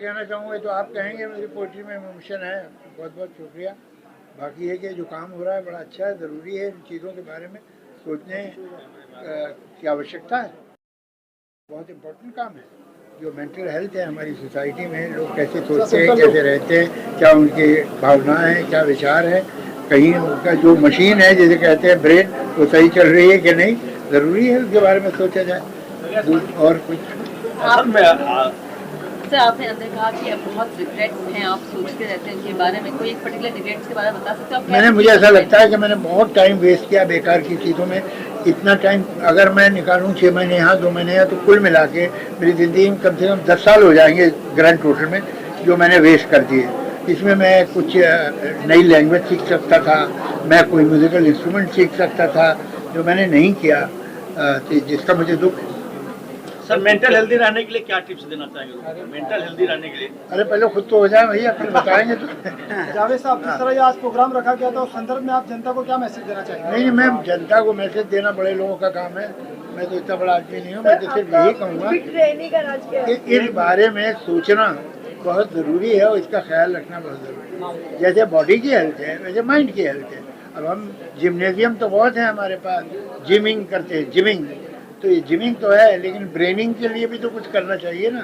कहना चाहूँगा तो आप कहेंगे मेरी पोइट्री में इमोशन है। बहुत बहुत शुक्रिया। बाकी है कि जो काम हो रहा है बड़ा अच्छा है, ज़रूरी है इन चीज़ों के बारे में सोचने की आवश्यकता है। बहुत इम्पोर्टेंट काम है। जो मेंटल हेल्थ है हमारी सोसाइटी में, लोग कैसे सोचते हैं, कैसे रहते हैं, क्या उनकी भावनाएं हैं, क्या विचार है, कहीं उनका जो मशीन है जिसे कहते हैं ब्रेन, वो सही चल रही है कि नहीं, ज़रूरी है उसके बारे में सोचा जाए। और कुछ सर आपने अंदर कहा कि अब बहुत रिग्रेट्स हैं, आप सोचते रहते हैं उनके बारे में, कोई एक पर्टिकुलर रिग्रेट्स के बारे में बता सकते हो? मैंने मुझे ऐसा लगता है कि मैंने बहुत टाइम वेस्ट किया बेकार की चीज़ों में। इतना टाइम अगर मैं निकालूं 6 महीने यहाँ 2 महीने यहाँ, तो कुल मिला के मेरी ज़िंदगी में कम से कम 10 साल हो जाएंगे ग्रैंड टोटल में, जो मैंने वेस्ट कर दिए। इसमें मैं कुछ नई लैंग्वेज सीख सकता था, मैं कोई म्यूज़िकल इंस्ट्रूमेंट सीख सकता था, जो मैंने नहीं किया, जिसका मुझे दुख है। सर मेंटल हेल्दी रहने के लिए क्या टिप्स देना चाहेंगे? मेंटल हेल्दी रहने के लिए अरे पहले खुद तो हो जाए भैया, फिर बताएंगे तो। जावेद साहब, जिस तरह ये आज प्रोग्राम रखा गया था उस संदर्भ में आप जनता को क्या मैसेज देना चाहेंगे? नहीं, मैं जनता को मैसेज देना बड़े लोगों का काम है। मैं तो इतना बड़ा आदमी नहीं हूँ। मैं तो सिर्फ यही कहूँगा कि इस बारे में सोचना बहुत ज़रूरी है और इसका ख्याल रखना बहुत ज़रूरी है। जैसे बॉडी की हेल्थ है वैसे माइंड की हेल्थ है। अब हम जिम्नेजियम तो बहुत है हमारे पास, जिमिंग करते हैं, जिमिंग तो ये जिमिंग तो है, लेकिन ब्रेनिंग के लिए भी तो कुछ करना चाहिए ना,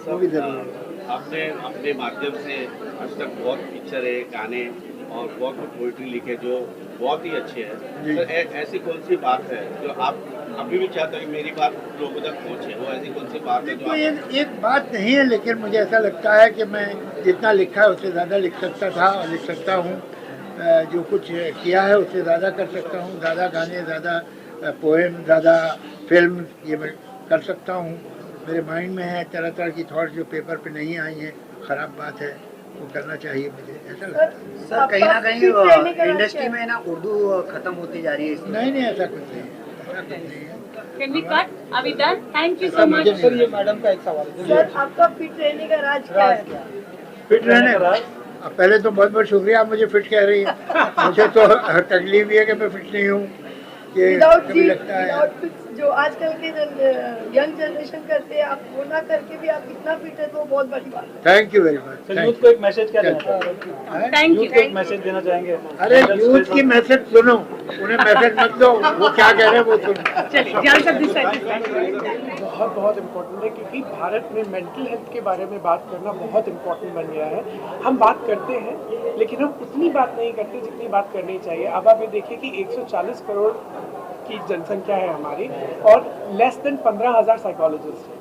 वो भी जरूरी है। आपने अपने माध्यम से आज तक बहुत पिक्चर है, गाने और बहुत पोइट्री लिखे जो बहुत ही अच्छे हैं। तो ऐसी कौन सी बात है जो आप अभी भी चाहते हैं कि मेरी बात लोगों तक पहुँचे? वो ऐसी कौन सी बात है जो एक बात नहीं है, लेकिन मुझे ऐसा लगता है कि मैं जितना लिखा है उससे ज़्यादा लिख सकता था और लिख सकता हूँ। जो कुछ किया है उससे ज़्यादा कर सकता हूँ। ज़्यादा गाने, ज़्यादा पोएम, ज़्यादा फिल्म ये मैं कर सकता हूँ। मेरे माइंड में है तरह तरह की थॉट्स जो पेपर पे नहीं आई हैं। ख़राब बात है, वो करना चाहिए मुझे, ऐसा लगता है। सर कहीं ना कहीं इंडस्ट्री में ना उर्दू खत्म होती जा रही है। नहीं, ऐसा कुछ नहीं है, ऐसा कुछ नहीं है। Can we cut? Are we done? Thank you so much. Sir ये मैडम का एक सवाल है। सर आपका फिट रहने का राज क्या है? फिट रहने का अब पहले तो बहुत बहुत शुक्रिया, आप मुझे फिट कह रही हैं। मुझे तो तकलीफ भी है कि मैं फिट नहीं हूँ। कभी लगता है जो आजकल के यंग जनरेशन करते हैं, आप वो ना करके भी आप इतना फिट है तो बहुत बड़ी बात है। Thank you very much. Sir youth को एक मैसेज क्या देना चाहेंगे? Thank you. यूथ को एक मैसेज देना चाहेंगे? अरे यूथ की मैसेज सुनो, उन्हें मैसेज मत दो, वो क्या कह रहे हैं वो सुनो। चलिए जान सब दिस साइड। बहुत इम्पोर्टेंट है, क्योंकि भारत में मेंटल हेल्थ के बारे में बात करना बहुत इम्पोर्टेंट बन गया है। हम बात करते हैं लेकिन हम उतनी बात नहीं करते जितनी बात करनी चाहिए। अब आप ये देखिए कि 140 करोड़ की जनसंख्या है हमारी और लेस देन 15,000 साइकोलॉजिस्ट हैं।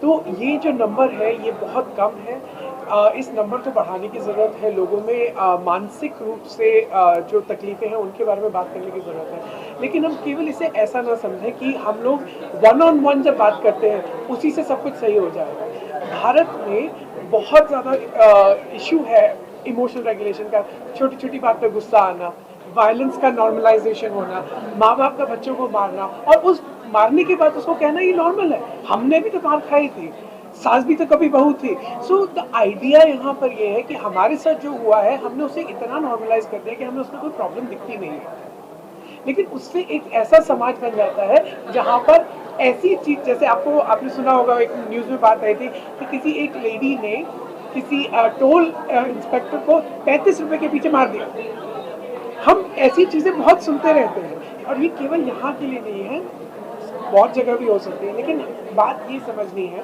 तो ये जो नंबर है ये बहुत कम है। इस नंबर को बढ़ाने की ज़रूरत है। लोगों में मानसिक रूप से जो तकलीफ़ें हैं उनके बारे में बात करने की ज़रूरत है। लेकिन हम केवल इसे ऐसा ना समझें कि हम लोग 1-on-1 जब बात करते हैं उसी से सब कुछ सही हो जाएगा। भारत में बहुत ज़्यादा इशू है इमोशनल रेगुलेशन का। छोटी छोटी बात पर गुस्सा आना, वायलेंस का नॉर्मलाइजेशन होना, माँ बाप का बच्चों को मारना और उस मारने के बाद उसको कहना ये नॉर्मल है। हमने भी तो मार खाई थी, सास भी तो कभी बहू थी। सो द आइडिया यहाँ पर ये है कि हमारे साथ जो हुआ है हमने उसे इतना नॉर्मलाइज कर दिया कि हमें उसमें कोई प्रॉब्लम दिखती नहीं है। लेकिन उससे एक ऐसा समाज बन जाता है जहाँ पर ऐसी चीज, जैसे आपने सुना होगा, एक न्यूज़ में बात आई थी कि किसी एक लेडी ने किसी टोल इंस्पेक्टर को 35 रुपए के पीछे मार दिया। हम ऐसी चीज़ें बहुत सुनते रहते हैं और ये केवल यहाँ के लिए नहीं है, बहुत जगह भी हो सकती है। लेकिन बात ये समझनी है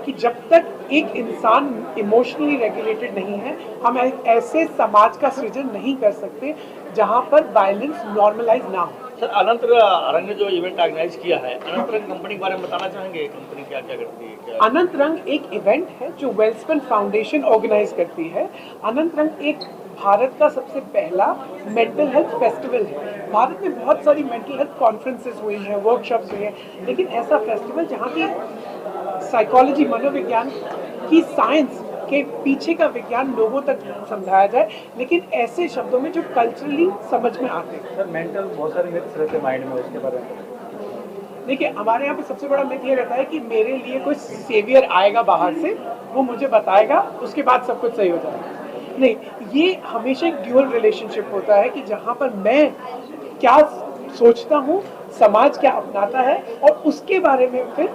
कि जब तक एक इंसान इमोशनली रेगुलेटेड नहीं है, हम ऐसे समाज का सृजन नहीं कर सकते जहाँ पर वायलेंस नॉर्मलाइज ना हो। सर अनंत रंग ने जो इवेंट ऑर्गेनाइज किया है, अनंत रंग कंपनी के बारे में बताना चाहेंगे? कंपनी क्या क्या करती है? क्या अनंत रंग एक इवेंट है जो वेल्सपन फाउंडेशन ऑर्गेनाइज करती है। अनंत रंग एक भारत का सबसे पहला मेंटल हेल्थ फेस्टिवल है। भारत में बहुत सारी मेंटल हेल्थ कॉन्फ्रेंसेस हुई हैं, वर्कशॉप्स हुई हैं, लेकिन ऐसा फेस्टिवल जहाँ की साइकोलॉजी, मनोविज्ञान की साइंस के पीछे का विज्ञान लोगों तक समझाया जाए, लेकिन ऐसे शब्दों में जो कल्चरली समझ में आते हैं। सर मेंटल बहुत सारे मिथ्स रहते हैं माइंड में, उसके बारे में देखिए, हमारे यहाँ पे सबसे बड़ा मिथ ये रहता है कि मेरे लिए कोई सेवियर आएगा बाहर से, वो मुझे बताएगा, उसके बाद सब कुछ सही हो जाएगा। नहीं, ये हमेशा एक ड्यूअल रिलेशनशिप होता है कि जहाँ पर मैं क्या सोचता हूँ, समाज क्या अपनाता है और उसके बारे में फिर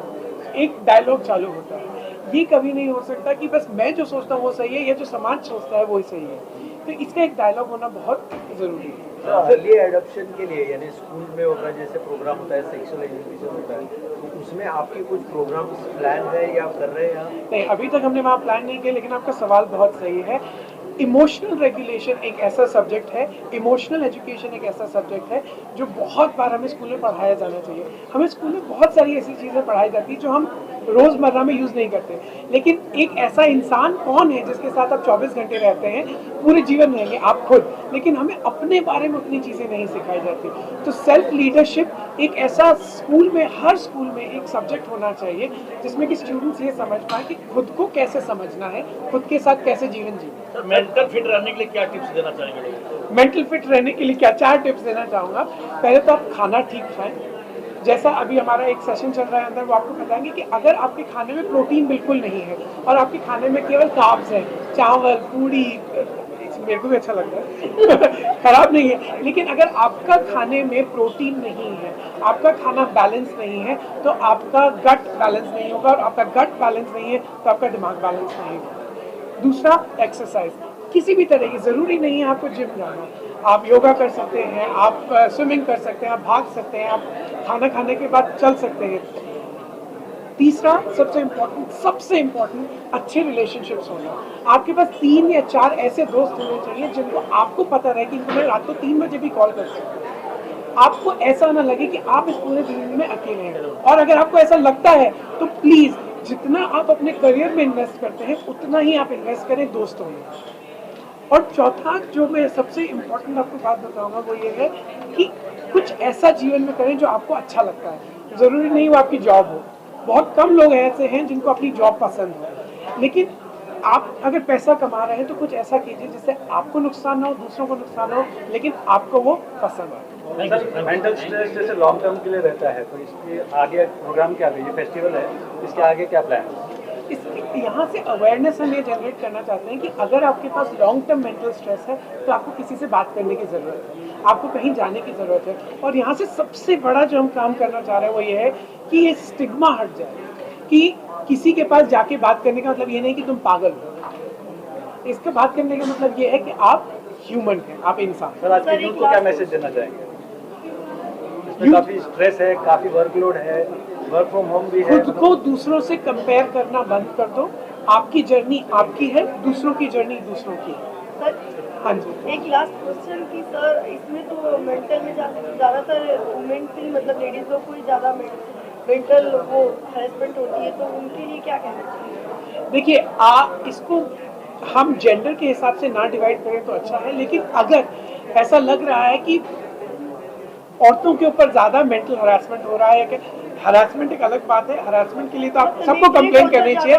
एक डायलॉग चालू होता है। ये कभी नहीं हो सकता कि बस मैं जो सोचता हूँ वो सही है या जो समाज सोचता है वो ही सही है। तो इसका एक डायलॉग होना बहुत ज़रूरी है। अर्ली एडॉप्शन के लिए यानी स्कूल में होगा जैसे प्रोग्राम होता है, सेक्सुअल एजुकेशन होता है, तो उसमें आपके कुछ प्रोग्राम्स प्लान है या कर रहे हैं आप? नहीं, अभी तक हमने वहाँ प्लान नहीं किया, लेकिन आपका सवाल बहुत सही है। इमोशनल रेगुलेशन एक ऐसा सब्जेक्ट है, इमोशनल एजुकेशन एक ऐसा सब्जेक्ट है जो बहुत बार हमें स्कूल में पढ़ाया जाना चाहिए। हमें स्कूल में बहुत सारी ऐसी चीज़ें पढ़ाई जाती हैं जो हम रोज़मर्रा में यूज़ नहीं करते, लेकिन एक ऐसा इंसान कौन है जिसके साथ आप 24 घंटे रहते हैं, पूरे जीवन रहेंगे आप खुद, लेकिन हमें अपने बारे में उतनी चीज़ें नहीं सिखाई जाती। तो सेल्फ लीडरशिप एक ऐसा स्कूल में, हर स्कूल में एक सब्जेक्ट होना चाहिए जिसमें कि स्टूडेंट्स ये समझ पाए कि खुद को कैसे समझना है, खुद के साथ कैसे जीवन जीना। मेंटल फिट रहने के लिए क्या टिप्स देना चाहेंगे लोगों को? मेंटल फिट रहने के लिए क्या 4 टिप्स देना चाहूँगा। पहले तो आप खाना ठीक खाएं। जैसा अभी हमारा एक सेशन चल रहा है अंदर, वो आपको बताएंगे कि अगर आपके खाने में प्रोटीन बिल्कुल नहीं है और आपके खाने में केवल कार्ब्स हैं, चावल, पूड़ी, मेरे को भी अच्छा लगता है खराब नहीं है, लेकिन अगर आपका खाने में प्रोटीन नहीं है, आपका खाना बैलेंस नहीं है, तो आपका गट बैलेंस नहीं होगा, और आपका गट बैलेंस नहीं है तो आपका दिमाग बैलेंस नहीं होगा। दूसरा, एक्सरसाइज किसी भी तरह की, ज़रूरी नहीं है आपको जिम जाना, आप योगा कर सकते हैं, आप स्विमिंग कर सकते हैं, आप भाग सकते हैं, आप खाना खाने के बाद चल सकते हैं। तीसरा, सबसे इम्पोर्टेंट अच्छे रिलेशनशिप्स होना। आपके पास 3 या 4 ऐसे दोस्त होने चाहिए जिनको आपको पता रहे कि इनको मैं रात को 3 बजे भी कॉल कर सकता हूँ। आपको ऐसा ना लगे कि आप इस पूरे दिन में अकेले हैं, और अगर आपको ऐसा लगता है तो प्लीज़ जितना आप अपने करियर में इन्वेस्ट करते हैं उतना ही आप इन्वेस्ट करें दोस्तों में। और चौथा, जो मैं सबसे इम्पोर्टेंट आपको बात बताऊंगा वो ये है कि कुछ ऐसा जीवन में करें जो आपको अच्छा लगता है। ज़रूरी नहीं वो आपकी जॉब हो, बहुत कम लोग ऐसे हैं जिनको अपनी जॉब पसंद हो, लेकिन आप अगर पैसा कमा रहे हैं तो कुछ ऐसा कीजिए जिससे आपको नुकसान ना हो, दूसरों को नुकसान हो, लेकिन आपको वो पसंद हो। सर, मेंटल स्ट्रेस जैसे लॉन्ग टर्म के लिए रहता है, तो इसके आगे प्रोग्राम क्या है? ये फेस्टिवल है, इसके आगे क्या प्लान है? इसके यहाँ से अवेयरनेस हम ये जनरेट करना चाहते हैं कि अगर आपके पास लॉन्ग टर्म मेंटल स्ट्रेस है तो आपको किसी से बात करने की ज़रूरत है, आपको कहीं जाने की ज़रूरत है। और यहाँ से सबसे बड़ा जो हम काम करना चाह रहे हैं वो ये है कि ये स्टिग्मा हट जाए कि किसी के पास जाके बात करने का मतलब ये नहीं कि तुम पागल हो। इसका बात करने का मतलब ये है कि आप ह्यूमन हैं, आप इंसान। सर, आज के यूथ को क्या मैसेज देना चाहेंगे? इसमें काफ़ी स्ट्रेस है, काफ़ी वर्कलोड है, वर्क फ्रॉम होम भी है। खुद को दूसरों से कंपेयर करना बंद कर दो। आपकी जर्नी आपकी है, दूसरों की जर्नी दूसरों की है। सर, हाँ जी, एक लास्ट क्वेश्चन कि सर इसमें तो मेंटल में ज़्यादातर वुमेन की, मतलब लेडीज लोग को ही ज़्यादा मेंटल वो हैरेसमेंट होती है, तो उनके लिए क्या कहना चाहिए? देखिए इसको हम जेंडर के हिसाब से ना डिवाइड करें तो अच्छा है, लेकिन अगर ऐसा लग रहा है कि औरतों के ऊपर ज़्यादा मेंटल हरासमेंट हो रहा है, कि हरासमेंट एक अलग बात है, हरासमेंट के लिए तो आप सबको कंप्लेन करनी चाहिए।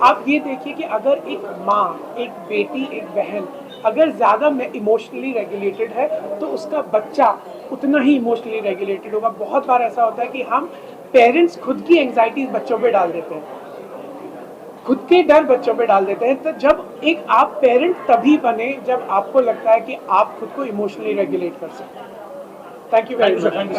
आप ये देखिए कि अगर एक माँ, एक बेटी, एक बहन अगर ज़्यादा इमोशनली रेगुलेटेड है तो उसका बच्चा उतना ही इमोशनली रेगुलेटेड होगा। बहुत बार ऐसा होता है कि हम पेरेंट्स खुद की एंग्जाइटीज बच्चों पे डाल देते हैं, खुद के डर बच्चों पे डाल देते हैं। तो जब एक आप पेरेंट तभी बने जब आपको लगता है कि आप खुद को इमोशनली रेगुलेट कर सकते हैं। Thank you very much.